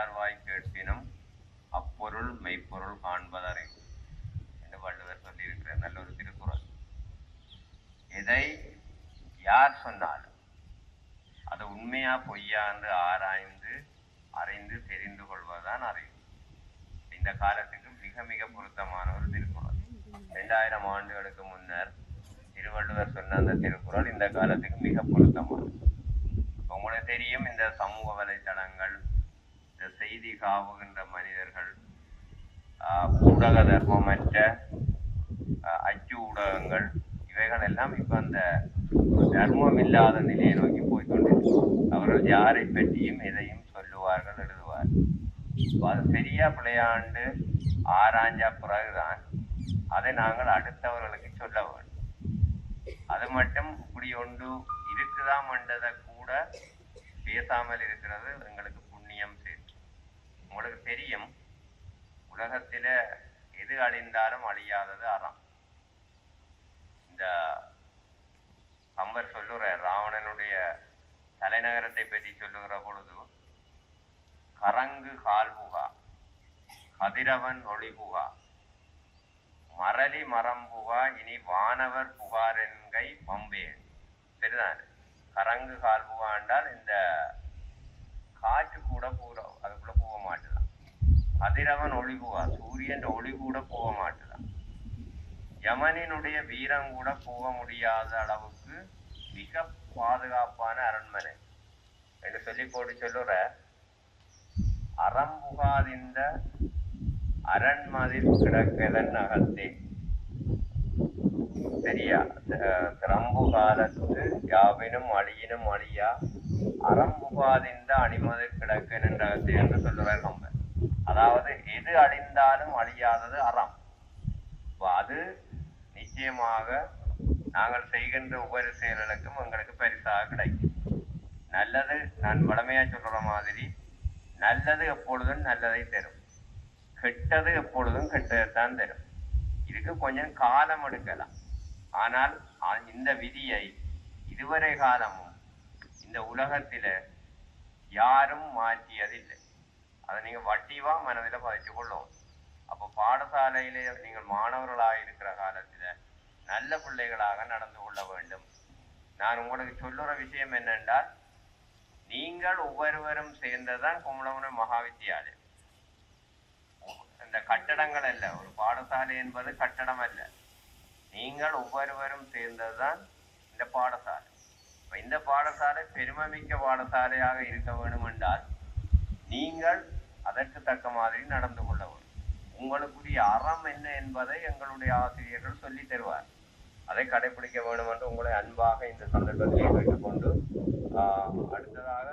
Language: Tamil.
கேளார்வாய் கேட்பினும் அப்பொருள் மெய்ப்பொருள் காண்பதறிவு என்று வள்ளுவர் சொல்லியிருக்கிற நல்ல ஒரு திருக்குறள். எதை யார் சொன்னாலும் அது உண்மையா பொய்யா என்று ஆராய்ந்து அறிந்து தெரிந்து கொள்வதுதான் அறிவு. இந்த காலத்துக்கு மிக மிக பொருத்தமான ஒரு திருக்குறள். 2000 ஆண்டுகளுக்கு முன்னர் திருவள்ளுவர் சொன்ன அந்த திருக்குறள் இந்த காலத்துக்கு மிக பொருத்தமானது. உங்களுக்கு தெரியும், இந்த சமூக வலைத்தளங்கள், இந்த செய்தி காவுகின்ற மனிதர்கள், ஊடக தர்மமற்ற அச்சு ஊடகங்கள், இவைகள் எல்லாம் இப்ப அந்த தர்மம் இல்லாத நிலையை நோக்கி போய்கொண்டிருக்கு. அவர்கள் யாரை பற்றியும் எதையும் சொல்லுவார்கள், எழுதுவார்கள். அது சரியா பிள்ளையாண்டு ஆராய்ஞ்சா பிறகுதான் அதை நாங்கள் அடுத்தவர்களுக்கு சொல்ல வேண்டும். அது மட்டும் இப்படி ஒன்று இருக்குதாம் என்றதை கூட பேசாமல் இருக்கிறது எங்களுக்கு புண்ணியம் சேர்த்து. உங்களுக்கு தெரியும், உலகத்தில எது அழிந்தாலும் அழியாதது அறம். இந்த கம்பர் சொல்லுற ராவணனுடைய தலைநகரத்தை பற்றி சொல்லுகிற பொழுது, கரங்கு கால்புகா, கதிரவன் ஒளிபுகா, மரளி மரம்புகா, இனி வானவர் புகார் என்கை பம்பேன். சரிதான். கரங்கு கால்புகா என்றால் இந்த காற்று கூட அதுக்குள்ள போக மாட்டுதான். கதிரவன் ஒளிபுகா, சூரியன் ஒளி கூட போக மாட்டுதான். யமனினுடைய வீரம் கூட போக முடியாத அளவுக்கு மிக பாதுகாப்பான அரண்மனை என்று சொல்லி போட்டு சொல்லுற, அறம்புகாதிந்த அரண்மதில் கிடக்கதன் அகத்தே. சரியா? திறம்பு காலத்து யாவினும் அழியினும் அழியா அறம்புகாதிந்த அணிமதில் கிடக்கன் என்ற அகத்தே என்று சொல்லுவார் கம்பர். அதாவது எது அழிந்தாலும் அழியாதது அறம். அது நிச்சயமாக நாங்கள் செய்கின்ற ஒவ்வொரு செயல்களுக்கும் எங்களுக்கு பரிசாக கிடைக்கும். நல்லது, நான் வளமையா சொல்ற மாதிரி, நல்லது எப்பொழுதும் நல்லதை தரும், கெட்டது எப்பொழுதும் கெட்டதைத்தான் தரும். இதுக்கு கொஞ்சம் காலம் எடுக்கலாம். ஆனால் இந்த விதியை இதுவரை காலமும் இந்த உலகத்தில யாரும் மாற்றியதில்லை. அதை நீங்க வட்டிவா மனதில் பதிச்சு கொள்ளும். அப்போ பாடசாலையிலே நீங்கள் மாணவர்களாக இருக்கிற காலத்துல நல்ல பிள்ளைகளாக நடந்து கொள்ள வேண்டும். நான் உங்களுக்கு சொல்லுற விஷயம் என்னென்றால், நீங்கள் ஒவ்வொருவரும் சேர்ந்ததான் கும்பலகுணம் மகாவித்தியாலயம். இந்த கட்டடங்கள் அல்ல, ஒரு பாடசாலை என்பது கட்டடம் அல்ல. நீங்கள் ஒவ்வொருவரும் சேர்ந்ததுதான் இந்த பாடசாலை. இந்த பாடசாலை பெருமைமிக்க பாடசாலையாக இருக்க வேண்டும் என்றால் நீங்கள் அதற்கு தக்க மாதிரி நடந்து கொள்ள வேண்டும். உங்களுக்குரிய அறம் என்ன என்பதை எங்களுடைய ஆசிரியர்கள் சொல்லி தருவார். அதை கடைபிடிக்க வேண்டும் என்று உங்களை அன்பாக இந்த சந்தர்ப்பத்தில் கேட்டுக்கொண்டு அடுத்ததாக